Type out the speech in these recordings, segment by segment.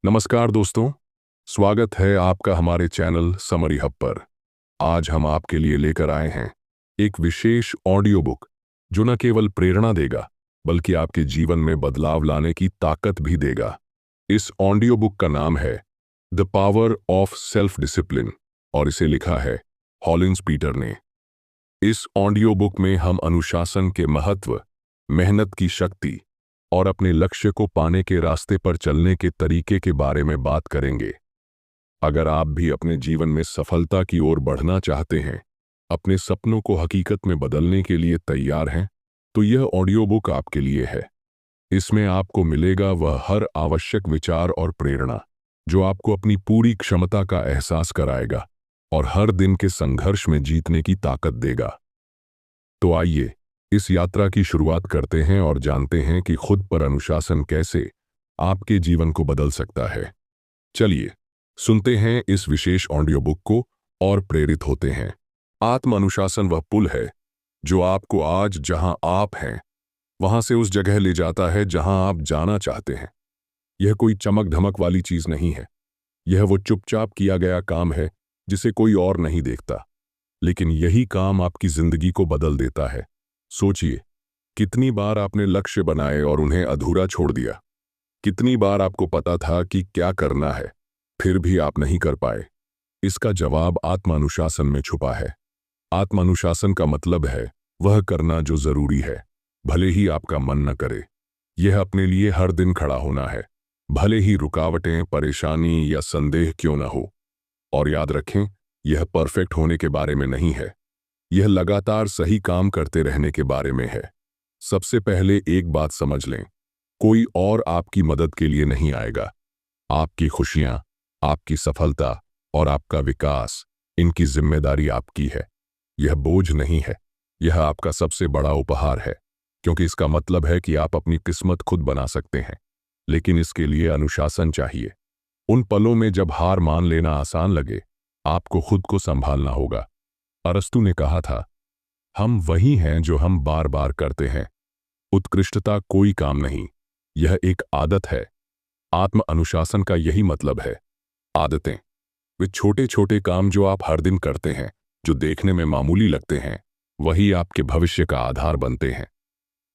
नमस्कार दोस्तों, स्वागत है आपका हमारे चैनल समरी हब पर। आज हम आपके लिए लेकर आए हैं एक विशेष ऑडियो बुक जो न केवल प्रेरणा देगा बल्कि आपके जीवन में बदलाव लाने की ताकत भी देगा। इस ऑडियो बुक का नाम है the power of self discipline और इसे लिखा है हॉलिंस पीटर ने। इस ऑडियो बुक में हम अनुशासन के महत्व, मेहनत की शक्ति और अपने लक्ष्य को पाने के रास्ते पर चलने के तरीके के बारे में बात करेंगे। अगर आप भी अपने जीवन में सफलता की ओर बढ़ना चाहते हैं, अपने सपनों को हकीकत में बदलने के लिए तैयार हैं, तो यह ऑडियो बुक आपके लिए है। इसमें आपको मिलेगा वह हर आवश्यक विचार और प्रेरणा जो आपको अपनी पूरी क्षमता का एहसास कराएगा और हर दिन के संघर्ष में जीतने की ताकत देगा। तो आइए इस यात्रा की शुरुआत करते हैं और जानते हैं कि खुद पर अनुशासन कैसे आपके जीवन को बदल सकता है। चलिए सुनते हैं इस विशेष ऑडियो बुक को और प्रेरित होते हैं। आत्म अनुशासन वह पुल है जो आपको आज जहां आप हैं वहां से उस जगह ले जाता है जहां आप जाना चाहते हैं। यह कोई चमक धमक वाली चीज नहीं है। यह वो चुपचाप किया गया काम है जिसे कोई और नहीं देखता, लेकिन यही काम आपकी जिंदगी को बदल देता है। सोचिए, कितनी बार आपने लक्ष्य बनाए और उन्हें अधूरा छोड़ दिया। कितनी बार आपको पता था कि क्या करना है, फिर भी आप नहीं कर पाए। इसका जवाब आत्मानुशासन में छुपा है। आत्मानुशासन का मतलब है वह करना जो जरूरी है, भले ही आपका मन न करे। यह अपने लिए हर दिन खड़ा होना है, भले ही रुकावटें, परेशानी या संदेह क्यों न हो। और याद रखें, यह परफेक्ट होने के बारे में नहीं है, यह लगातार सही काम करते रहने के बारे में है। सबसे पहले एक बात समझ लें, कोई और आपकी मदद के लिए नहीं आएगा। आपकी खुशियां, आपकी सफलता और आपका विकास, इनकी जिम्मेदारी आपकी है। यह बोझ नहीं है, यह आपका सबसे बड़ा उपहार है, क्योंकि इसका मतलब है कि आप अपनी किस्मत खुद बना सकते हैं। लेकिन इसके लिए अनुशासन चाहिए। उन पलों में जब हार मान लेना आसान लगे, आपको खुद को संभालना होगा। अरस्तु ने कहा था, हम वही हैं जो हम बार बार करते हैं। उत्कृष्टता कोई काम नहीं, यह एक आदत है। आत्म अनुशासन का यही मतलब है। आदतें, वे छोटे छोटे काम जो आप हर दिन करते हैं, जो देखने में मामूली लगते हैं, वही आपके भविष्य का आधार बनते हैं।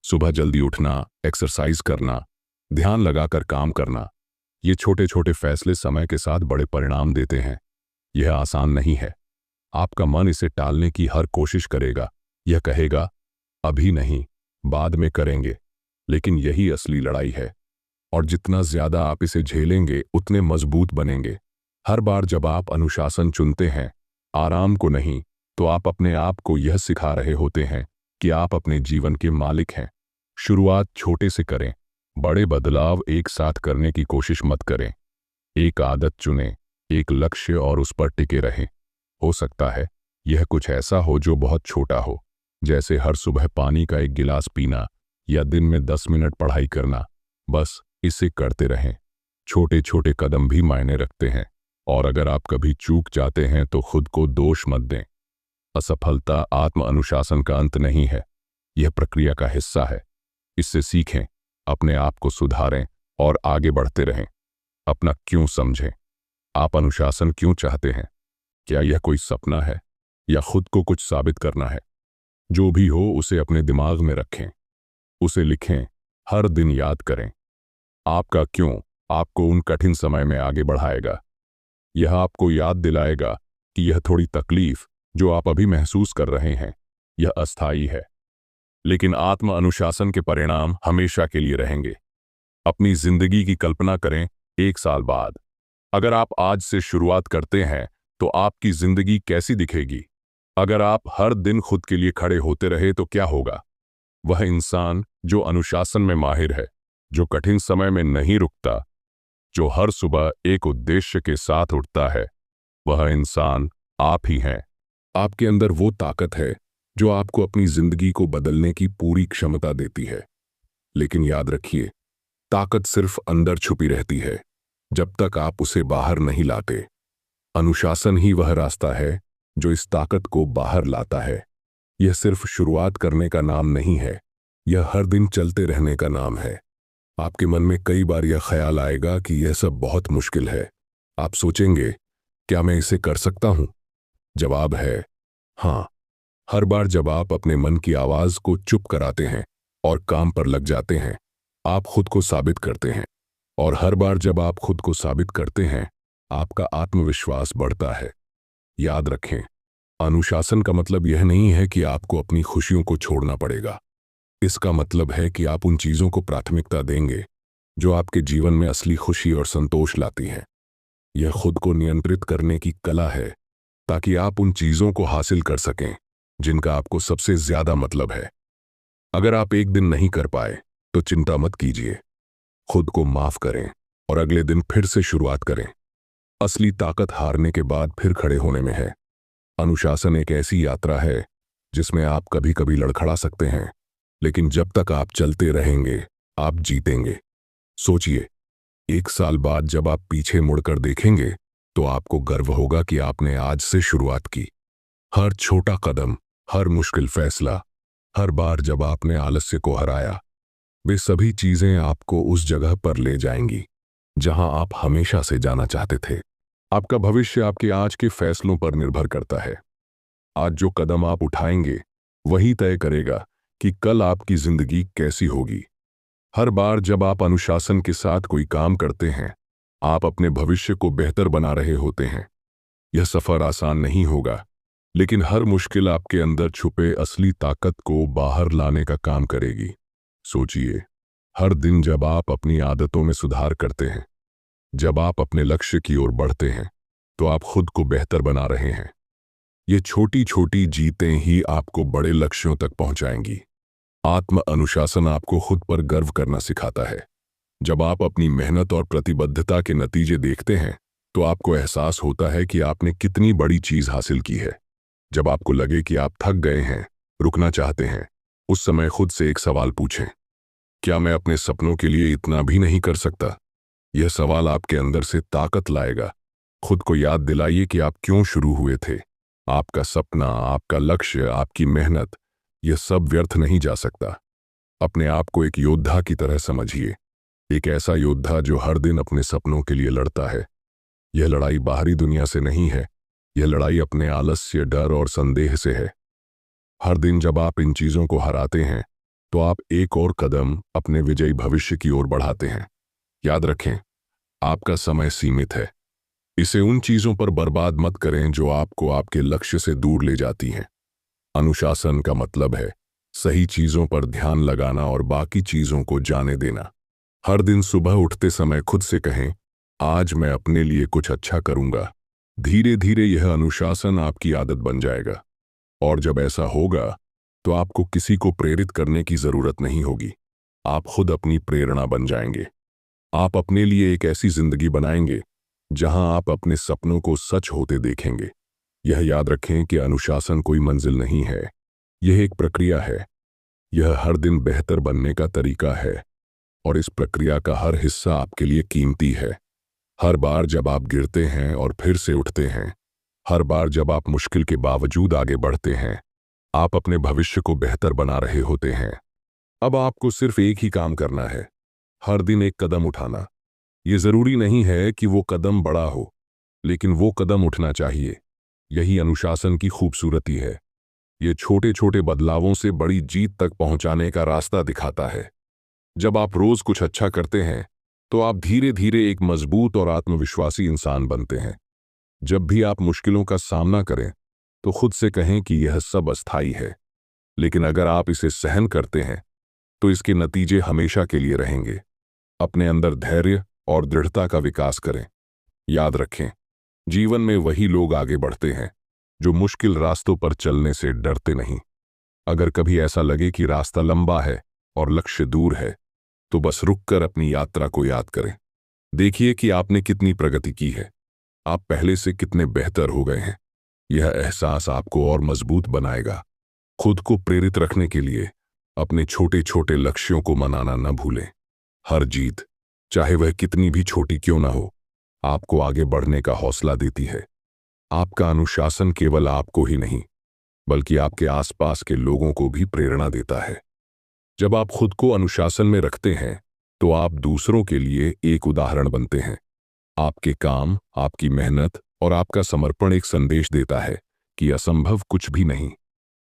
सुबह जल्दी उठना, एक्सरसाइज करना, ध्यान लगाकर काम करना, ये छोटे छोटे फैसले समय के साथ बड़े परिणाम देते हैं। यह आसान नहीं है। आपका मन इसे टालने की हर कोशिश करेगा। यह कहेगा, अभी नहीं, बाद में करेंगे। लेकिन यही असली लड़ाई है, और जितना ज्यादा आप इसे झेलेंगे उतने मजबूत बनेंगे। हर बार जब आप अनुशासन चुनते हैं, आराम को नहीं, तो आप अपने आप को यह सिखा रहे होते हैं कि आप अपने जीवन के मालिक हैं। शुरुआत छोटे से करें, बड़े बदलाव एक साथ करने की कोशिश मत करें। एक आदत चुनें, एक लक्ष्य और उस पर टिके रहें। हो सकता है यह कुछ ऐसा हो जो बहुत छोटा हो, जैसे हर सुबह पानी का एक गिलास पीना या दिन में 10 मिनट पढ़ाई करना। बस इसे करते रहें। छोटे छोटे कदम भी मायने रखते हैं, और अगर आप कभी चूक जाते हैं तो खुद को दोष मत दें। असफलता आत्म अनुशासन का अंत नहीं है, यह प्रक्रिया का हिस्सा है। इससे सीखें, अपने आप को सुधारें और आगे बढ़ते रहें। अपना क्यों समझें। आप अनुशासन क्यों चाहते हैं? क्या यह कोई सपना है या खुद को कुछ साबित करना है? जो भी हो, उसे अपने दिमाग में रखें, उसे लिखें, हर दिन याद करें। आपका क्यों आपको उन कठिन समय में आगे बढ़ाएगा। यह आपको याद दिलाएगा कि यह थोड़ी तकलीफ जो आप अभी महसूस कर रहे हैं, यह अस्थायी है, लेकिन आत्म अनुशासन के परिणाम हमेशा के लिए रहेंगे। अपनी जिंदगी की कल्पना करें 1 साल बाद। अगर आप आज से शुरुआत करते हैं तो आपकी जिंदगी कैसी दिखेगी? अगर आप हर दिन खुद के लिए खड़े होते रहे तो क्या होगा? वह इंसान जो अनुशासन में माहिर है, जो कठिन समय में नहीं रुकता, जो हर सुबह एक उद्देश्य के साथ उठता है, वह इंसान आप ही हैं। आपके अंदर वो ताकत है जो आपको अपनी जिंदगी को बदलने की पूरी क्षमता देती है। लेकिन याद रखिए, ताकत सिर्फ अंदर छुपी रहती है जब तक आप उसे बाहर नहीं लाते। अनुशासन ही वह रास्ता है जो इस ताकत को बाहर लाता है। यह सिर्फ शुरुआत करने का नाम नहीं है, यह हर दिन चलते रहने का नाम है। आपके मन में कई बार यह ख्याल आएगा कि यह सब बहुत मुश्किल है। आप सोचेंगे, क्या मैं इसे कर सकता हूं? जवाब है हाँ। हर बार जब आप अपने मन की आवाज को चुप कराते हैं और काम पर लग जाते हैं, आप खुद को साबित करते हैं। और हर बार जब आप खुद को साबित करते हैं, आपका आत्मविश्वास बढ़ता है। याद रखें, अनुशासन का मतलब यह नहीं है कि आपको अपनी खुशियों को छोड़ना पड़ेगा। इसका मतलब है कि आप उन चीजों को प्राथमिकता देंगे जो आपके जीवन में असली खुशी और संतोष लाती हैं। यह खुद को नियंत्रित करने की कला है, ताकि आप उन चीजों को हासिल कर सकें जिनका आपको सबसे ज्यादा मतलब है। अगर आप एक दिन नहीं कर पाए, तो चिंता मत कीजिए। खुद को माफ करें और अगले दिन फिर से शुरुआत करें। असली ताकत हारने के बाद फिर खड़े होने में है। अनुशासन एक ऐसी यात्रा है जिसमें आप कभी कभी लड़खड़ा सकते हैं, लेकिन जब तक आप चलते रहेंगे, आप जीतेंगे। सोचिए, 1 साल बाद जब आप पीछे मुड़कर देखेंगे, तो आपको गर्व होगा कि आपने आज से शुरुआत की। हर छोटा कदम, हर मुश्किल फैसला, हर बार जब आपने आलस्य को हराया, वे सभी चीजें आपको उस जगह पर ले जाएंगी जहां आप हमेशा से जाना चाहते थे। आपका भविष्य आपके आज के फैसलों पर निर्भर करता है। आज जो कदम आप उठाएंगे, वही तय करेगा कि कल आपकी जिंदगी कैसी होगी। हर बार जब आप अनुशासन के साथ कोई काम करते हैं, आप अपने भविष्य को बेहतर बना रहे होते हैं। यह सफर आसान नहीं होगा, लेकिन हर मुश्किल आपके अंदर छुपे असली ताकत को बाहर लाने का काम करेगी। सोचिए, हर दिन जब आप अपनी आदतों में सुधार करते हैं, जब आप अपने लक्ष्य की ओर बढ़ते हैं, तो आप खुद को बेहतर बना रहे हैं। ये छोटी छोटी जीतें ही आपको बड़े लक्ष्यों तक पहुंचाएंगी। आत्म अनुशासन आपको खुद पर गर्व करना सिखाता है। जब आप अपनी मेहनत और प्रतिबद्धता के नतीजे देखते हैं, तो आपको एहसास होता है कि आपने कितनी बड़ी चीज हासिल की है। जब आपको लगे कि आप थक गए हैं, रुकना चाहते हैं, उस समय खुद से एक सवाल पूछें, क्या मैं अपने सपनों के लिए इतना भी नहीं कर सकता? यह सवाल आपके अंदर से ताकत लाएगा। खुद को याद दिलाइए कि आप क्यों शुरू हुए थे। आपका सपना, आपका लक्ष्य, आपकी मेहनत, यह सब व्यर्थ नहीं जा सकता। अपने आप को एक योद्धा की तरह समझिए, एक ऐसा योद्धा जो हर दिन अपने सपनों के लिए लड़ता है। यह लड़ाई बाहरी दुनिया से नहीं है, यह लड़ाई अपने आलस्य, डर और संदेह से है। हर दिन जब आप इन चीजों को हराते हैं, तो आप एक और कदम अपने विजयी भविष्य की ओर बढ़ाते हैं। याद रखें, आपका समय सीमित है। इसे उन चीजों पर बर्बाद मत करें जो आपको आपके लक्ष्य से दूर ले जाती हैं। अनुशासन का मतलब है सही चीजों पर ध्यान लगाना और बाकी चीजों को जाने देना। हर दिन सुबह उठते समय खुद से कहें, आज मैं अपने लिए कुछ अच्छा करूंगा। धीरे धीरे यह अनुशासन आपकी आदत बन जाएगा। और जब ऐसा होगा, तो आपको किसी को प्रेरित करने की जरूरत नहीं होगी। आप खुद अपनी प्रेरणा बन जाएंगे। आप अपने लिए एक ऐसी जिंदगी बनाएंगे जहां आप अपने सपनों को सच होते देखेंगे। यह याद रखें कि अनुशासन कोई मंजिल नहीं है, यह एक प्रक्रिया है। यह हर दिन बेहतर बनने का तरीका है, और इस प्रक्रिया का हर हिस्सा आपके लिए कीमती है। हर बार जब आप गिरते हैं और फिर से उठते हैं, हर बार जब आप मुश्किल के बावजूद आगे बढ़ते हैं, आप अपने भविष्य को बेहतर बना रहे होते हैं। अब आपको सिर्फ एक ही काम करना है, हर दिन एक कदम उठाना। ये जरूरी नहीं है कि वो कदम बड़ा हो, लेकिन वो कदम उठना चाहिए। यही अनुशासन की खूबसूरती है। ये छोटे छोटे बदलावों से बड़ी जीत तक पहुंचाने का रास्ता दिखाता है। जब आप रोज कुछ अच्छा करते हैं, तो आप धीरे धीरे एक मजबूत और आत्मविश्वासी इंसान बनते हैं। जब भी आप मुश्किलों का सामना करें, तो खुद से कहें कि यह सब अस्थायी है, लेकिन अगर आप इसे सहन करते हैं, तो इसके नतीजे हमेशा के लिए रहेंगे। अपने अंदर धैर्य और दृढ़ता का विकास करें। याद रखें, जीवन में वही लोग आगे बढ़ते हैं जो मुश्किल रास्तों पर चलने से डरते नहीं। अगर कभी ऐसा लगे कि रास्ता लंबा है और लक्ष्य दूर है, तो बस रुककर अपनी यात्रा को याद करें। देखिए कि आपने कितनी प्रगति की है, आप पहले से कितने बेहतर हो गए हैं। यह एहसास आपको और मजबूत बनाएगा। खुद को प्रेरित रखने के लिए अपने छोटे छोटे लक्ष्यों को मनाना न भूलें। हर जीत, चाहे वह कितनी भी छोटी क्यों ना हो, आपको आगे बढ़ने का हौसला देती है। आपका अनुशासन केवल आपको ही नहीं, बल्कि आपके आसपास के लोगों को भी प्रेरणा देता है। जब आप खुद को अनुशासन में रखते हैं, तो आप दूसरों के लिए एक उदाहरण बनते हैं। आपके काम, आपकी मेहनत और आपका समर्पण एक संदेश देता है कि असंभव कुछ भी नहीं।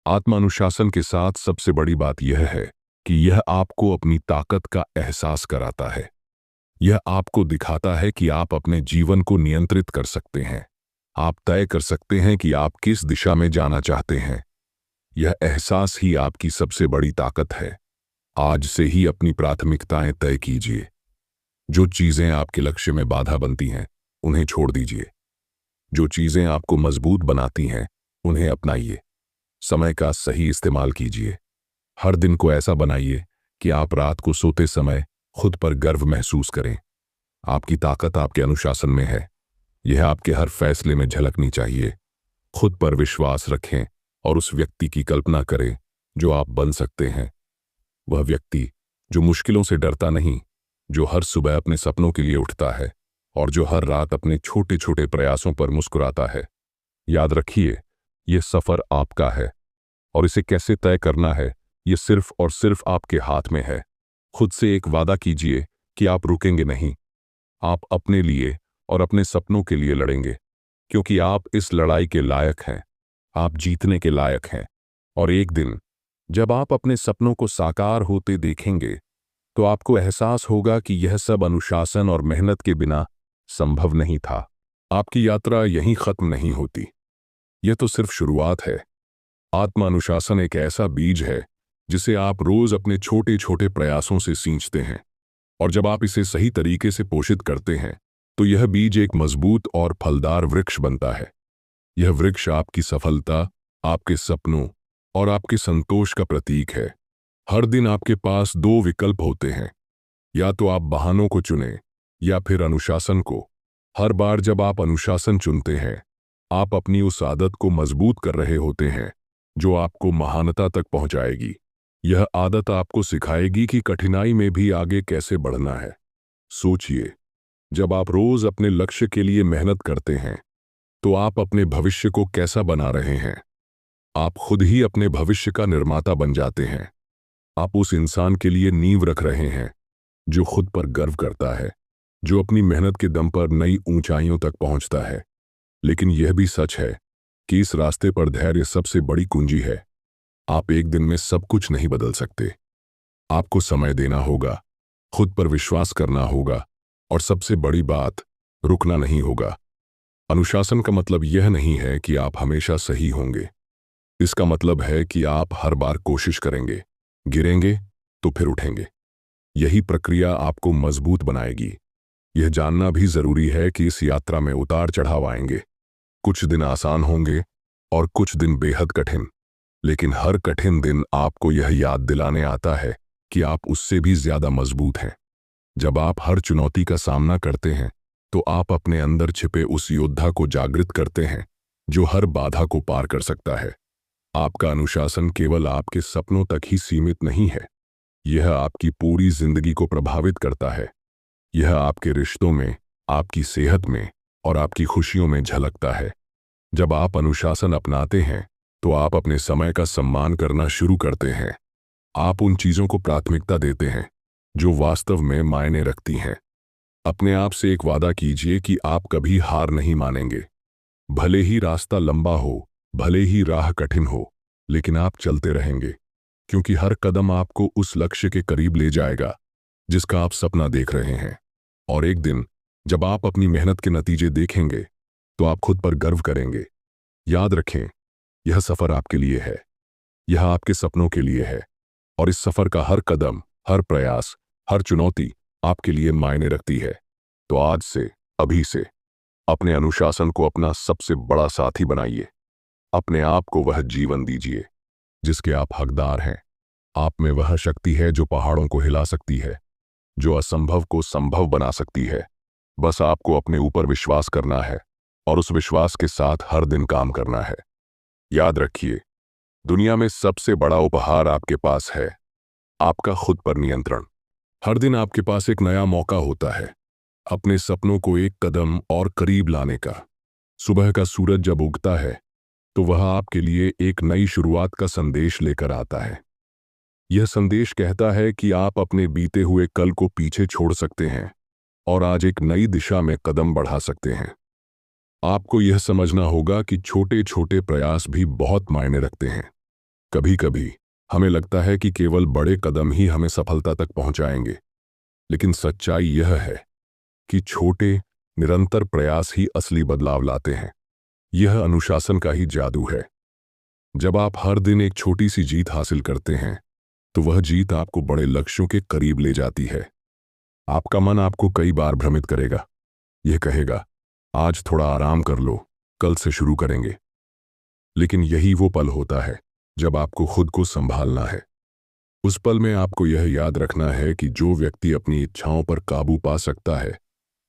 आत्मानुशासन के साथ सबसे बड़ी बात यह है कि यह आपको अपनी ताकत का एहसास कराता है। यह आपको दिखाता है कि आप अपने जीवन को नियंत्रित कर सकते हैं। आप तय कर सकते हैं कि आप किस दिशा में जाना चाहते हैं। यह एहसास ही आपकी सबसे बड़ी ताकत है। आज से ही अपनी प्राथमिकताएं तय कीजिए। जो चीजें आपके लक्ष्य में बाधा बनती हैं, उन्हें छोड़ दीजिए। जो चीजें आपको मजबूत बनाती हैं, उन्हें अपनाइए। समय का सही इस्तेमाल कीजिए। हर दिन को ऐसा बनाइए कि आप रात को सोते समय खुद पर गर्व महसूस करें। आपकी ताकत आपके अनुशासन में है। यह आपके हर फैसले में झलकनी चाहिए। खुद पर विश्वास रखें और उस व्यक्ति की कल्पना करें जो आप बन सकते हैं। वह व्यक्ति जो मुश्किलों से डरता नहीं, जो हर सुबह अपने सपनों के लिए उठता है और जो हर रात अपने छोटे छोटे प्रयासों पर मुस्कुराता है। याद रखिए, यह सफर आपका है और इसे कैसे तय करना है, यह सिर्फ और सिर्फ आपके हाथ में है। खुद से एक वादा कीजिए कि आप रुकेंगे नहीं। आप अपने लिए और अपने सपनों के लिए लड़ेंगे, क्योंकि आप इस लड़ाई के लायक हैं। आप जीतने के लायक हैं। और एक दिन जब आप अपने सपनों को साकार होते देखेंगे, तो आपको एहसास होगा कि यह सब अनुशासन और मेहनत के बिना संभव नहीं था। आपकी यात्रा यहीं खत्म नहीं होती। यह तो सिर्फ शुरुआत है। आत्म अनुशासन एक ऐसा बीज है जिसे आप रोज अपने छोटे छोटे प्रयासों से सींचते हैं, और जब आप इसे सही तरीके से पोषित करते हैं तो यह बीज एक मजबूत और फलदार वृक्ष बनता है। यह वृक्ष आपकी सफलता, आपके सपनों और आपके संतोष का प्रतीक है। हर दिन आपके पास दो विकल्प होते हैं, या तो आप बहानों को चुनें या फिर अनुशासन को। हर बार जब आप अनुशासन चुनते हैं, आप अपनी उस आदत को मजबूत कर रहे होते हैं जो आपको महानता तक पहुंचाएगी। यह आदत आपको सिखाएगी कि कठिनाई में भी आगे कैसे बढ़ना है। सोचिए, जब आप रोज अपने लक्ष्य के लिए मेहनत करते हैं तो आप अपने भविष्य को कैसा बना रहे हैं। आप खुद ही अपने भविष्य का निर्माता बन जाते हैं। आप उस इंसान के लिए नींव रख रहे हैं जो खुद पर गर्व करता है, जो अपनी मेहनत के दम पर नई ऊंचाइयों तक पहुंचता है। लेकिन यह भी सच है कि इस रास्ते पर धैर्य सबसे बड़ी कुंजी है। आप एक दिन में सब कुछ नहीं बदल सकते। आपको समय देना होगा, खुद पर विश्वास करना होगा और सबसे बड़ी बात, रुकना नहीं होगा। अनुशासन का मतलब यह नहीं है कि आप हमेशा सही होंगे। इसका मतलब है कि आप हर बार कोशिश करेंगे, गिरेंगे तो फिर उठेंगे। यही प्रक्रिया आपको मजबूत बनाएगी। यह जानना भी जरूरी है कि इस यात्रा में उतार चढ़ाव आएंगे। कुछ दिन आसान होंगे और कुछ दिन बेहद कठिन, लेकिन हर कठिन दिन आपको यह याद दिलाने आता है कि आप उससे भी ज्यादा मजबूत हैं। जब आप हर चुनौती का सामना करते हैं तो आप अपने अंदर छिपे उस योद्धा को जागृत करते हैं जो हर बाधा को पार कर सकता है। आपका अनुशासन केवल आपके सपनों तक ही सीमित नहीं है, यह आपकी पूरी जिंदगी को प्रभावित करता है। यह आपके रिश्तों में, आपकी सेहत में और आपकी खुशियों में झलकता है। जब आप अनुशासन अपनाते हैं तो आप अपने समय का सम्मान करना शुरू करते हैं। आप उन चीजों को प्राथमिकता देते हैं जो वास्तव में मायने रखती हैं। अपने आप से एक वादा कीजिए कि आप कभी हार नहीं मानेंगे। भले ही रास्ता लंबा हो, भले ही राह कठिन हो, लेकिन आप चलते रहेंगे, क्योंकि हर कदम आपको उस लक्ष्य के करीब ले जाएगा जिसका आप सपना देख रहे हैं। और एक दिन जब आप अपनी मेहनत के नतीजे देखेंगे तो आप खुद पर गर्व करेंगे। याद रखें, यह सफर आपके लिए है, यह आपके सपनों के लिए है, और इस सफर का हर कदम, हर प्रयास, हर चुनौती आपके लिए मायने रखती है। तो आज से, अभी से अपने अनुशासन को अपना सबसे बड़ा साथी बनाइए। अपने आप को वह जीवन दीजिए जिसके आप हकदार हैं। आप में वह शक्ति है जो पहाड़ों को हिला सकती है, जो असंभव को संभव बना सकती है। बस आपको अपने ऊपर विश्वास करना है और उस विश्वास के साथ हर दिन काम करना है। याद रखिए, दुनिया में सबसे बड़ा उपहार आपके पास है, आपका खुद पर नियंत्रण। हर दिन आपके पास एक नया मौका होता है अपने सपनों को एक कदम और करीब लाने का। सुबह का सूरज जब उगता है तो वह आपके लिए एक नई शुरुआत का संदेश लेकर आता है। यह संदेश कहता है कि आप अपने बीते हुए कल को पीछे छोड़ सकते हैं और आज एक नई दिशा में कदम बढ़ा सकते हैं। आपको यह समझना होगा कि छोटे छोटे प्रयास भी बहुत मायने रखते हैं। कभी कभी हमें लगता है कि केवल बड़े कदम ही हमें सफलता तक पहुंचाएंगे, लेकिन सच्चाई यह है कि छोटे निरंतर प्रयास ही असली बदलाव लाते हैं। यह अनुशासन का ही जादू है। जब आप हर दिन एक छोटी सी जीत हासिल करते हैं तो वह जीत आपको बड़े लक्ष्यों के करीब ले जाती है। आपका मन आपको कई बार भ्रमित करेगा। यह कहेगा, आज थोड़ा आराम कर लो, कल से शुरू करेंगे। लेकिन यही वो पल होता है जब आपको खुद को संभालना है। उस पल में आपको यह याद रखना है कि जो व्यक्ति अपनी इच्छाओं पर काबू पा सकता है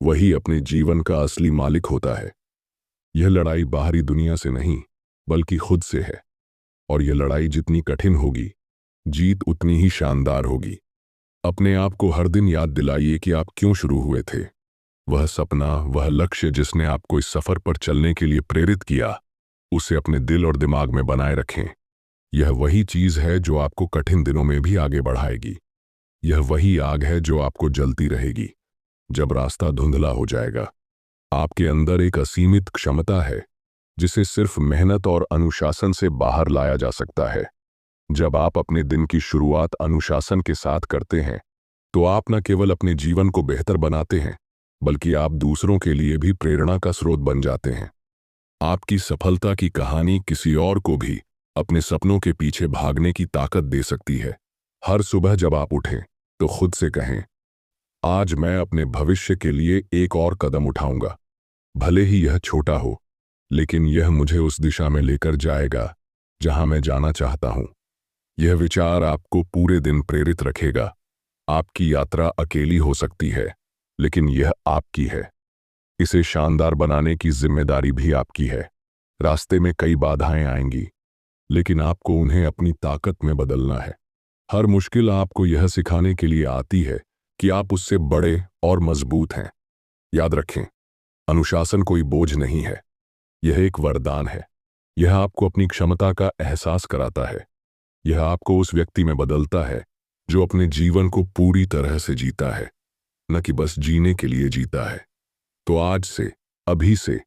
वही अपने जीवन का असली मालिक होता है। यह लड़ाई बाहरी दुनिया से नहीं बल्कि खुद से है, और यह लड़ाई जितनी कठिन होगी जीत उतनी ही शानदार होगी। अपने आप को हर दिन याद दिलाइए कि आप क्यों शुरू हुए थे। वह सपना, वह लक्ष्य जिसने आपको इस सफर पर चलने के लिए प्रेरित किया, उसे अपने दिल और दिमाग में बनाए रखें। यह वही चीज है जो आपको कठिन दिनों में भी आगे बढ़ाएगी। यह वही आग है जो आपको जलती रहेगी जब रास्ता धुंधला हो जाएगा। आपके अंदर एक असीमित क्षमता है जिसे सिर्फ मेहनत और अनुशासन से बाहर लाया जा सकता है। जब आप अपने दिन की शुरुआत अनुशासन के साथ करते हैं तो आप न केवल अपने जीवन को बेहतर बनाते हैं बल्कि आप दूसरों के लिए भी प्रेरणा का स्रोत बन जाते हैं। आपकी सफलता की कहानी किसी और को भी अपने सपनों के पीछे भागने की ताकत दे सकती है। हर सुबह जब आप उठें तो खुद से कहें, आज मैं अपने भविष्य के लिए एक और कदम उठाऊंगा। भले ही यह छोटा हो, लेकिन यह मुझे उस दिशा में लेकर जाएगा जहां मैं जाना चाहता हूं। यह विचार आपको पूरे दिन प्रेरित रखेगा। आपकी यात्रा अकेली हो सकती है, लेकिन यह आपकी है। इसे शानदार बनाने की जिम्मेदारी भी आपकी है। रास्ते में कई बाधाएं आएंगी, लेकिन आपको उन्हें अपनी ताकत में बदलना है। हर मुश्किल आपको यह सिखाने के लिए आती है कि आप उससे बड़े और मजबूत हैं। याद रखें, अनुशासन कोई बोझ नहीं है, यह एक वरदान है। यह आपको अपनी क्षमता का एहसास कराता है। यह आपको उस व्यक्ति में बदलता है जो अपने जीवन को पूरी तरह से जीता है, न कि बस जीने के लिए जीता है। तो आज से, अभी से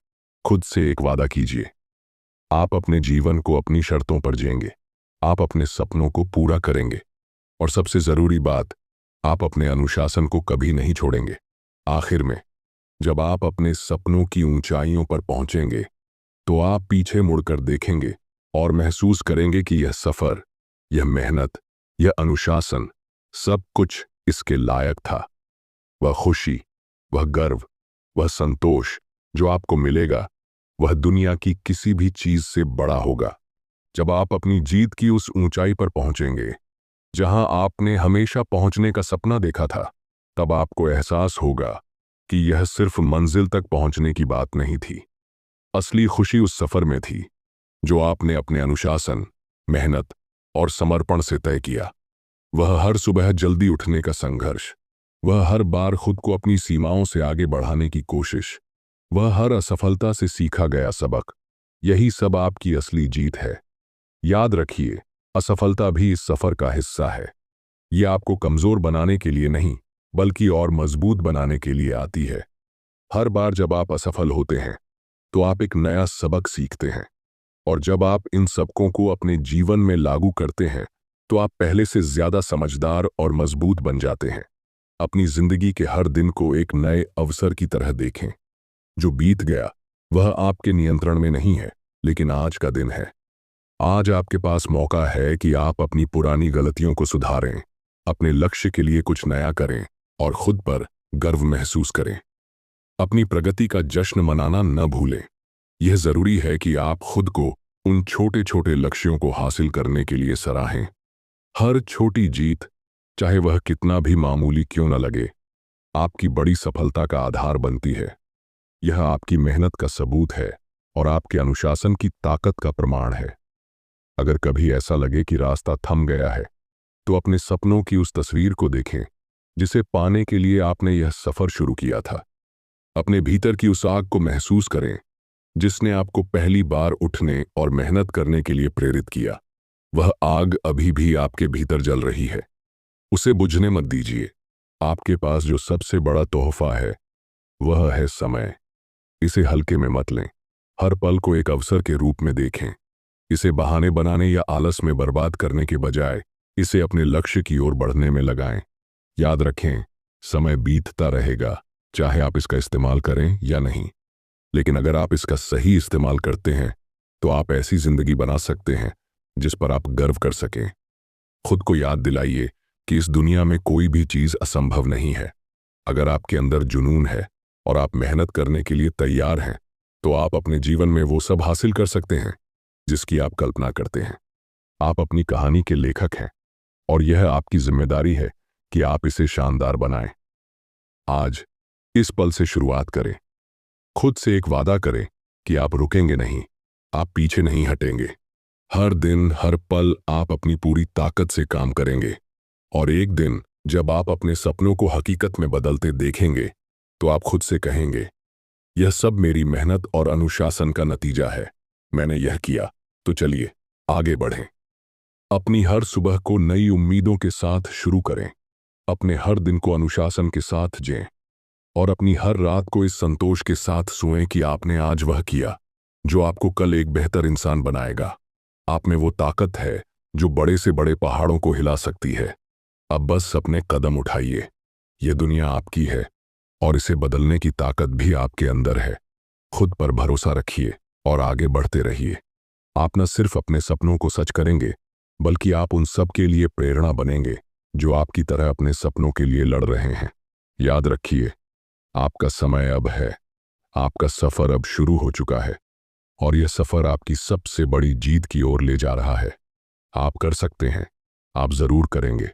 खुद से एक वादा कीजिए। आप अपने जीवन को अपनी शर्तों पर जिएंगे। आप अपने सपनों को पूरा करेंगे, और सबसे जरूरी बात, आप अपने अनुशासन को कभी नहीं छोड़ेंगे। आखिर में, जब आप अपने सपनों की ऊंचाइयों पर पहुंचेंगे तो आप पीछे मुड़कर देखेंगे और महसूस करेंगे कि यह सफर, यह मेहनत, यह अनुशासन, सब कुछ इसके लायक था। वह खुशी, वह गर्व, वह संतोष जो आपको मिलेगा वह दुनिया की किसी भी चीज से बड़ा होगा। जब आप अपनी जीत की उस ऊंचाई पर पहुंचेंगे जहां आपने हमेशा पहुंचने का सपना देखा था, तब आपको एहसास होगा कि यह सिर्फ मंजिल तक पहुंचने की बात नहीं थी। असली खुशी उस सफर में थी जो आपने अपने अनुशासन, मेहनत और समर्पण से तय किया। वह हर सुबह जल्दी उठने का संघर्ष, वह हर बार खुद को अपनी सीमाओं से आगे बढ़ाने की कोशिश, वह हर असफलता से सीखा गया सबक, यही सब आपकी असली जीत है। याद रखिए, असफलता भी इस सफर का हिस्सा है। यह आपको कमजोर बनाने के लिए नहीं बल्कि और मजबूत बनाने के लिए आती है। हर बार जब आप असफल होते हैं तो आप एक नया सबक सीखते हैं, और जब आप इन सबकों को अपने जीवन में लागू करते हैं तो आप पहले से ज्यादा समझदार और मजबूत बन जाते हैं। अपनी जिंदगी के हर दिन को एक नए अवसर की तरह देखें। जो बीत गया वह आपके नियंत्रण में नहीं है, लेकिन आज का दिन है। आज आपके पास मौका है कि आप अपनी पुरानी गलतियों को सुधारें, अपने लक्ष्य के लिए कुछ नया करें और खुद पर गर्व महसूस करें। अपनी प्रगति का जश्न मनाना न भूलें। यह जरूरी है कि आप खुद को उन छोटे छोटे लक्ष्यों को हासिल करने के लिए सराहें। हर छोटी जीत, चाहे वह कितना भी मामूली क्यों न लगे, आपकी बड़ी सफलता का आधार बनती है। यह आपकी मेहनत का सबूत है और आपके अनुशासन की ताकत का प्रमाण है। अगर कभी ऐसा लगे कि रास्ता थम गया है तो अपने सपनों की उस तस्वीर को देखें जिसे पाने के लिए आपने यह सफर शुरू किया था। अपने भीतर की उस आग को महसूस करें जिसने आपको पहली बार उठने और मेहनत करने के लिए प्रेरित किया। वह आग अभी भी आपके भीतर जल रही है, उसे बुझने मत दीजिए। आपके पास जो सबसे बड़ा तोहफा है वह है समय। इसे हल्के में मत लें। हर पल को एक अवसर के रूप में देखें। इसे बहाने बनाने या आलस में बर्बाद करने के बजाय इसे अपने लक्ष्य की ओर बढ़ने में लगाएं। याद रखें, समय बीतता रहेगा, चाहे आप इसका इस्तेमाल करें या नहीं। लेकिन अगर आप इसका सही इस्तेमाल करते हैं तो आप ऐसी जिंदगी बना सकते हैं जिस पर आप गर्व कर सकें। खुद को याद दिलाइए कि इस दुनिया में कोई भी चीज असंभव नहीं है। अगर आपके अंदर जुनून है और आप मेहनत करने के लिए तैयार हैं, तो आप अपने जीवन में वो सब हासिल कर सकते हैं जिसकी आप कल्पना करते हैं। आप अपनी कहानी के लेखक हैं और यह आपकी जिम्मेदारी है कि आप इसे शानदार बनाएं। आज इस पल से शुरुआत करें। खुद से एक वादा करें कि आप रुकेंगे नहीं, आप पीछे नहीं हटेंगे। हर दिन हर पल आप अपनी पूरी ताकत से काम करेंगे और एक दिन जब आप अपने सपनों को हकीकत में बदलते देखेंगे तो आप खुद से कहेंगे, यह सब मेरी मेहनत और अनुशासन का नतीजा है। मैंने यह किया, तो चलिए आगे बढ़ें। अपनी हर सुबह को नई उम्मीदों के साथ शुरू करें। अपने हर दिन को अनुशासन के साथ जिएं और अपनी हर रात को इस संतोष के साथ सोएं कि आपने आज वह किया जो आपको कल एक बेहतर इंसान बनाएगा। आप में वो ताकत है जो बड़े से बड़े पहाड़ों को हिला सकती है। अब बस अपने कदम उठाइए। ये दुनिया आपकी है और इसे बदलने की ताकत भी आपके अंदर है। खुद पर भरोसा रखिए और आगे बढ़ते रहिए। आप न सिर्फ अपने सपनों को सच करेंगे, बल्कि आप उन सब के लिए प्रेरणा बनेंगे जो आपकी तरह अपने सपनों के लिए लड़ रहे हैं। याद रखिए, आपका समय अब है। आपका सफर अब शुरू हो चुका है और यह सफर आपकी सबसे बड़ी जीत की ओर ले जा रहा है। आप कर सकते हैं, आप जरूर करेंगे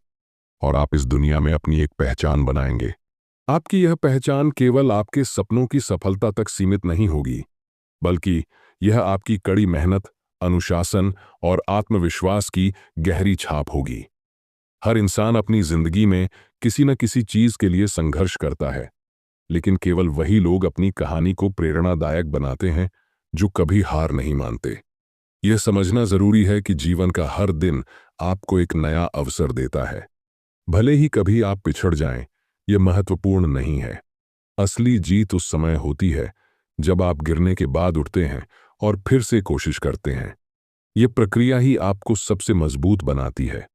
और आप इस दुनिया में अपनी एक पहचान बनाएंगे। आपकी यह पहचान केवल आपके सपनों की सफलता तक सीमित नहीं होगी, बल्कि यह आपकी कड़ी मेहनत, अनुशासन और आत्मविश्वास की गहरी छाप होगी। हर इंसान अपनी जिंदगी में किसी न किसी चीज के लिए संघर्ष करता है, लेकिन केवल वही लोग अपनी कहानी को प्रेरणादायक बनाते हैं जो कभी हार नहीं मानते। यह समझना जरूरी है कि जीवन का हर दिन आपको एक नया अवसर देता है। भले ही कभी आप पिछड़ जाएं, यह महत्वपूर्ण नहीं है। असली जीत उस समय होती है जब आप गिरने के बाद उठते हैं और फिर से कोशिश करते हैं। यह प्रक्रिया ही आपको सबसे मजबूत बनाती है।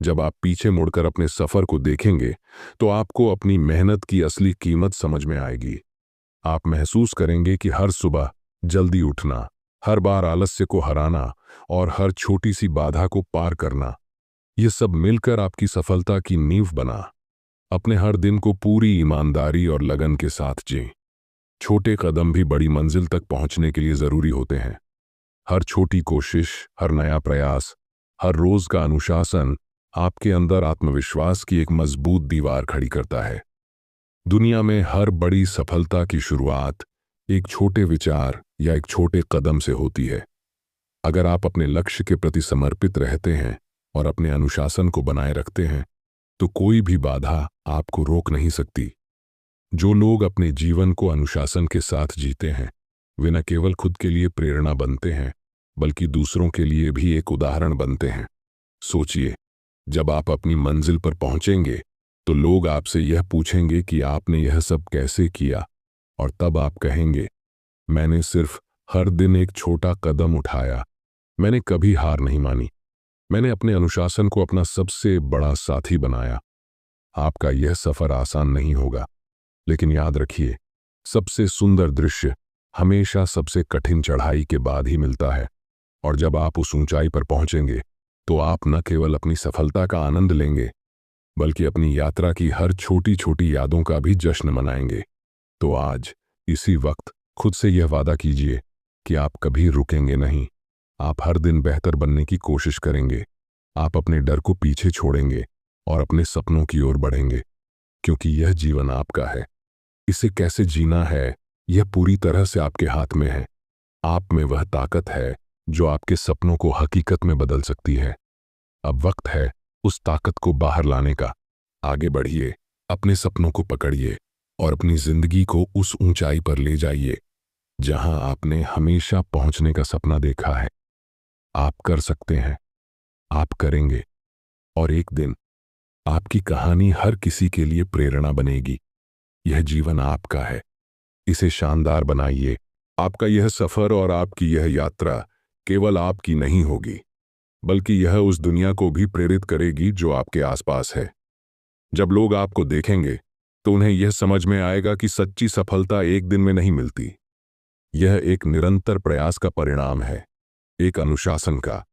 जब आप पीछे मुड़कर अपने सफर को देखेंगे तो आपको अपनी मेहनत की असली कीमत समझ में आएगी। आप महसूस करेंगे कि हर सुबह जल्दी उठना, हर बार आलस्य को हराना और हर छोटी सी बाधा को पार करना, ये सब मिलकर आपकी सफलता की नींव बना। अपने हर दिन को पूरी ईमानदारी और लगन के साथ जिएं। छोटे कदम भी बड़ी मंजिल तक पहुंचने के लिए जरूरी होते हैं। हर छोटी कोशिश, हर नया प्रयास, हर रोज का अनुशासन आपके अंदर आत्मविश्वास की एक मजबूत दीवार खड़ी करता है। दुनिया में हर बड़ी सफलता की शुरुआत एक छोटे विचार या एक छोटे कदम से होती है। अगर आप अपने लक्ष्य के प्रति समर्पित रहते हैं और अपने अनुशासन को बनाए रखते हैं, तो कोई भी बाधा आपको रोक नहीं सकती। जो लोग अपने जीवन को अनुशासन के साथ जीते हैं, वे न केवल खुद के लिए प्रेरणा बनते हैं, बल्कि दूसरों के लिए भी एक उदाहरण बनते हैं। सोचिए, जब आप अपनी मंजिल पर पहुंचेंगे तो लोग आपसे यह पूछेंगे कि आपने यह सब कैसे किया, और तब आप कहेंगे, मैंने सिर्फ हर दिन एक छोटा कदम उठाया। मैंने कभी हार नहीं मानी। मैंने अपने अनुशासन को अपना सबसे बड़ा साथी बनाया। आपका यह सफर आसान नहीं होगा, लेकिन याद रखिए, सबसे सुंदर दृश्य हमेशा सबसे कठिन चढ़ाई के बाद ही मिलता है। और जब आप उस ऊंचाई पर पहुंचेंगे तो आप न केवल अपनी सफलता का आनंद लेंगे, बल्कि अपनी यात्रा की हर छोटी छोटी यादों का भी जश्न मनाएंगे। तो आज इसी वक्त खुद से यह वादा कीजिए कि आप कभी रुकेंगे नहीं। आप हर दिन बेहतर बनने की कोशिश करेंगे। आप अपने डर को पीछे छोड़ेंगे और अपने सपनों की ओर बढ़ेंगे, क्योंकि यह जीवन आपका है। इसे कैसे जीना है, यह पूरी तरह से आपके हाथ में है। आप में वह ताकत है जो आपके सपनों को हकीकत में बदल सकती है। अब वक्त है उस ताकत को बाहर लाने का। आगे बढ़िए, अपने सपनों को पकड़िए और अपनी जिंदगी को उस ऊंचाई पर ले जाइए जहां आपने हमेशा पहुंचने का सपना देखा है। आप कर सकते हैं। आप करेंगे, और एक दिन आपकी कहानी हर किसी के लिए प्रेरणा बनेगी। यह जीवन आपका है, इसे शानदार बनाइए। आपका यह सफर और आपकी यह यात्रा केवल आपकी नहीं होगी, बल्कि यह उस दुनिया को भी प्रेरित करेगी जो आपके आसपास है। जब लोग आपको देखेंगे तो उन्हें यह समझ में आएगा कि सच्ची सफलता एक दिन में नहीं मिलती। यह एक निरंतर प्रयास का परिणाम है, एक अनुशासन का,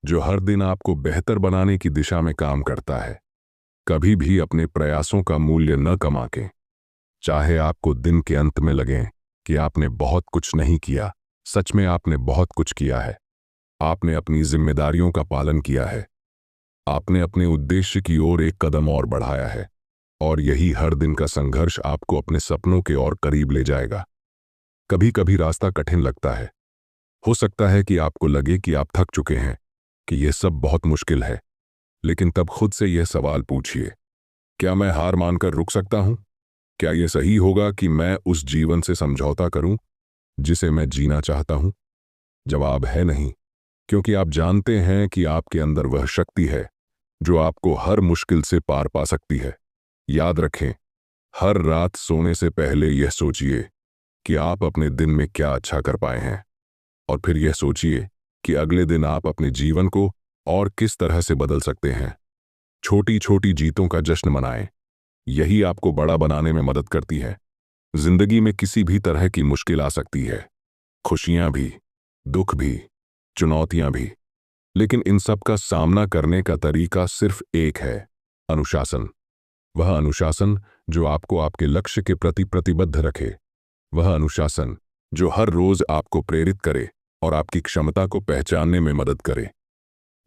जो हर दिन आपको बेहतर बनाने की दिशा में काम करता है। कभी भी अपने प्रयासों का मूल्य न कमा के, चाहे आपको दिन के अंत में लगे कि आपने बहुत कुछ नहीं किया, सच में आपने बहुत कुछ किया है। आपने अपनी जिम्मेदारियों का पालन किया है, आपने अपने उद्देश्य की ओर एक कदम और बढ़ाया है, और यही हर दिन का संघर्ष आपको अपने सपनों के और करीब ले जाएगा। कभी कभी रास्ता कठिन लगता है। हो सकता है कि आपको लगे कि आप थक चुके हैं, कि यह सब बहुत मुश्किल है। लेकिन तब खुद से यह सवाल पूछिए, क्या मैं हार मानकर रुक सकता हूं? क्या यह सही होगा कि मैं उस जीवन से समझौता करूं जिसे मैं जीना चाहता हूं? जवाब है नहीं, क्योंकि आप जानते हैं कि आपके अंदर वह शक्ति है जो आपको हर मुश्किल से पार पा सकती है। याद रखें, हर रात सोने से पहले यह सोचिए कि आप अपने दिन में क्या अच्छा कर पाए हैं, और फिर यह सोचिए कि अगले दिन आप अपने जीवन को और किस तरह से बदल सकते हैं। छोटी छोटी जीतों का जश्न मनाएं, यही आपको बड़ा बनाने में मदद करती है। जिंदगी में किसी भी तरह की मुश्किल आ सकती है, खुशियां भी, दुख भी, चुनौतियां भी, लेकिन इन सब का सामना करने का तरीका सिर्फ एक है, अनुशासन। वह अनुशासन जो आपको आपके लक्ष्य के प्रति प्रतिबद्ध रखे, वह अनुशासन जो हर रोज आपको प्रेरित करे और आपकी क्षमता को पहचानने में मदद करे।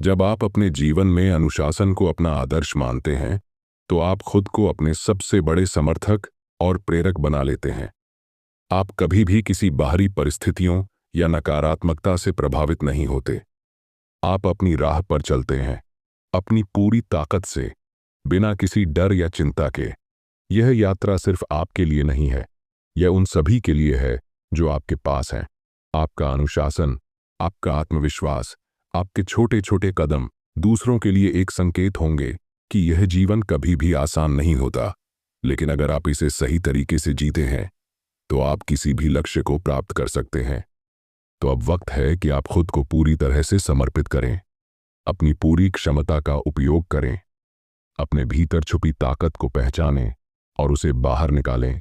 जब आप अपने जीवन में अनुशासन को अपना आदर्श मानते हैं, तो आप खुद को अपने सबसे बड़े समर्थक और प्रेरक बना लेते हैं। आप कभी भी किसी बाहरी परिस्थितियों या नकारात्मकता से प्रभावित नहीं होते। आप अपनी राह पर चलते हैं, अपनी पूरी ताकत से, बिना किसी डर या चिंता के। यह यात्रा सिर्फ आपके लिए नहीं है, यह उन सभी के लिए है जो आपके पास हैं। आपका अनुशासन, आपका आत्मविश्वास, आपके छोटे छोटे कदम दूसरों के लिए एक संकेत होंगे कि यह जीवन कभी भी आसान नहीं होता, लेकिन अगर आप इसे सही तरीके से जीते हैं तो आप किसी भी लक्ष्य को प्राप्त कर सकते हैं। तो अब वक्त है कि आप खुद को पूरी तरह से समर्पित करें, अपनी पूरी क्षमता का उपयोग करें, अपने भीतर छुपी ताकत को पहचानें और उसे बाहर निकालें,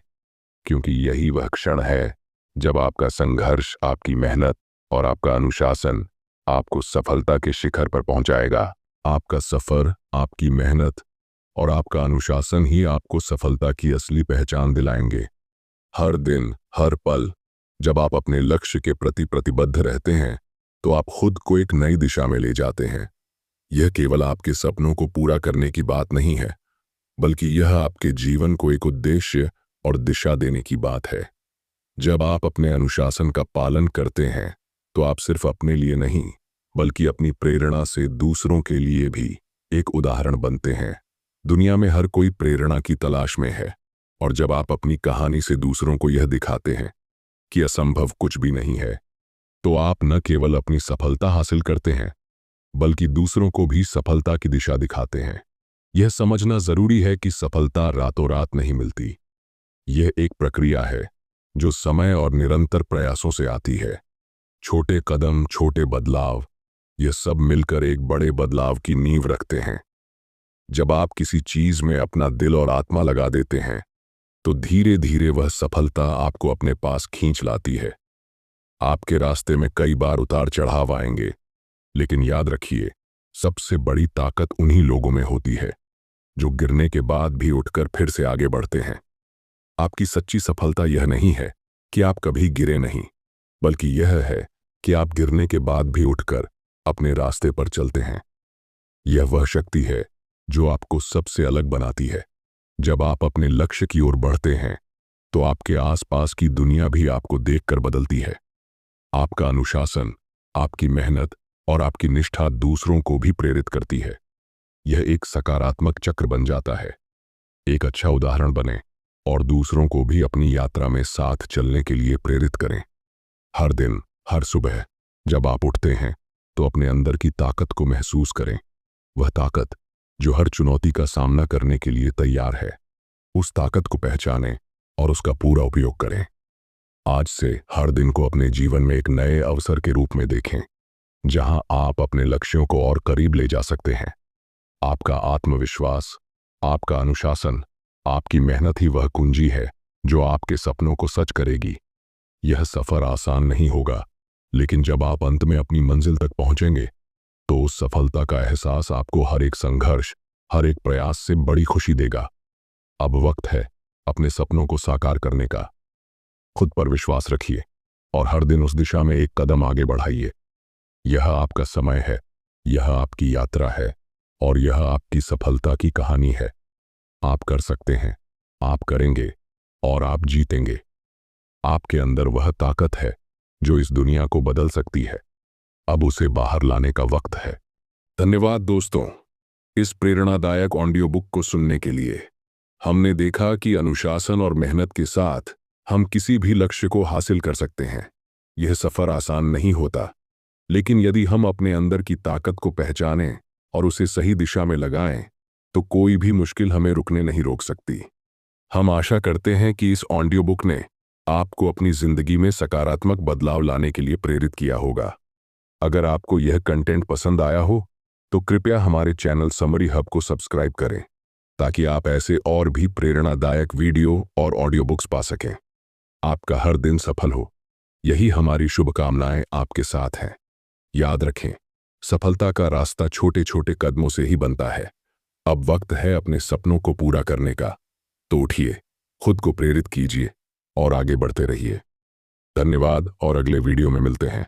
क्योंकि यही वह क्षण है जब आपका संघर्ष, आपकी मेहनत और आपका अनुशासन आपको सफलता के शिखर पर पहुंचाएगा। आपका सफर, आपकी मेहनत और आपका अनुशासन ही आपको सफलता की असली पहचान दिलाएंगे। हर दिन, हर पल जब आप अपने लक्ष्य के प्रति प्रतिबद्ध रहते हैं, तो आप खुद को एक नई दिशा में ले जाते हैं। यह केवल आपके सपनों को पूरा करने की बात नहीं है, बल्कि यह आपके जीवन को एक उद्देश्य और दिशा देने की बात है। जब आप अपने अनुशासन का पालन करते हैं, तो आप सिर्फ अपने लिए नहीं, बल्कि अपनी प्रेरणा से दूसरों के लिए भी एक उदाहरण बनते हैं। दुनिया में हर कोई प्रेरणा की तलाश में है, और जब आप अपनी कहानी से दूसरों को यह दिखाते हैं कि असंभव कुछ भी नहीं है, तो आप न केवल अपनी सफलता हासिल करते हैं, बल्कि दूसरों को भी सफलता की दिशा दिखाते हैं। यह समझना जरूरी है कि सफलता रातों रात नहीं मिलती। यह एक प्रक्रिया है जो समय और निरंतर प्रयासों से आती है। छोटे कदम, छोटे बदलाव, यह सब मिलकर एक बड़े बदलाव की नींव रखते हैं। जब आप किसी चीज में अपना दिल और आत्मा लगा देते हैं, तो धीरे धीरे वह सफलता आपको अपने पास खींच लाती है। आपके रास्ते में कई बार उतार चढ़ाव आएंगे, लेकिन याद रखिए, सबसे बड़ी ताकत उन्हीं लोगों में होती है जो गिरने के बाद भी उठकर फिर से आगे बढ़ते हैं। आपकी सच्ची सफलता यह नहीं है कि आप कभी गिरे नहीं, बल्कि यह है कि आप गिरने के बाद भी उठकर अपने रास्ते पर चलते हैं। यह वह शक्ति है जो आपको सबसे अलग बनाती है। जब आप अपने लक्ष्य की ओर बढ़ते हैं, तो आपके आसपास की दुनिया भी आपको देखकर बदलती है। आपका अनुशासन, आपकी मेहनत और आपकी निष्ठा दूसरों को भी प्रेरित करती है। यह एक सकारात्मक चक्र बन जाता है। एक अच्छा उदाहरण बने और दूसरों को भी अपनी यात्रा में साथ चलने के लिए प्रेरित करें। हर दिन, हर सुबह जब आप उठते हैं, तो अपने अंदर की ताकत को महसूस करें। वह ताकत जो हर चुनौती का सामना करने के लिए तैयार है। उस ताकत को पहचानें और उसका पूरा उपयोग करें। आज से हर दिन को अपने जीवन में एक नए अवसर के रूप में देखें, जहां आप अपने लक्ष्यों को और करीब ले जा सकते हैं। आपका आत्मविश्वास, आपका अनुशासन, आपकी मेहनत ही वह कुंजी है जो आपके सपनों को सच करेगी। यह सफर आसान नहीं होगा, लेकिन जब आप अंत में अपनी मंजिल तक पहुंचेंगे तो उस सफलता का एहसास आपको हर एक संघर्ष, हर एक प्रयास से बड़ी खुशी देगा। अब वक्त है अपने सपनों को साकार करने का। खुद पर विश्वास रखिए और हर दिन उस दिशा में एक कदम आगे बढ़ाइए। यह आपका समय है, यह आपकी यात्रा है और यह आपकी सफलता की कहानी है। आप कर सकते हैं, आप करेंगे और आप जीतेंगे। आपके अंदर वह ताकत है जो इस दुनिया को बदल सकती है। अब उसे बाहर लाने का वक्त है। धन्यवाद दोस्तों, इस प्रेरणादायक ऑडियो बुक को सुनने के लिए। हमने देखा कि अनुशासन और मेहनत के साथ हम किसी भी लक्ष्य को हासिल कर सकते हैं। यह सफर आसान नहीं होता, लेकिन यदि हम अपने अंदर की ताकत को पहचानें और उसे सही दिशा में लगाएं, तो कोई भी मुश्किल हमें रुकने नहीं रोक सकती। हम आशा करते हैं कि इस ऑडियो बुक ने आपको अपनी जिंदगी में सकारात्मक बदलाव लाने के लिए प्रेरित किया होगा। अगर आपको यह कंटेंट पसंद आया हो, तो कृपया हमारे चैनल समरी हब को सब्सक्राइब करें, ताकि आप ऐसे और भी प्रेरणादायक वीडियो और ऑडियो बुक्स पा सकें। आपका हर दिन सफल हो, यही हमारी शुभकामनाएं आपके साथ हैं। याद रखें, सफलता का रास्ता छोटे छोटे कदमों से ही बनता है। अब वक्त है अपने सपनों को पूरा करने का। तो उठिए, खुद को प्रेरित कीजिए और आगे बढ़ते रहिए। धन्यवाद और अगले वीडियो में मिलते हैं।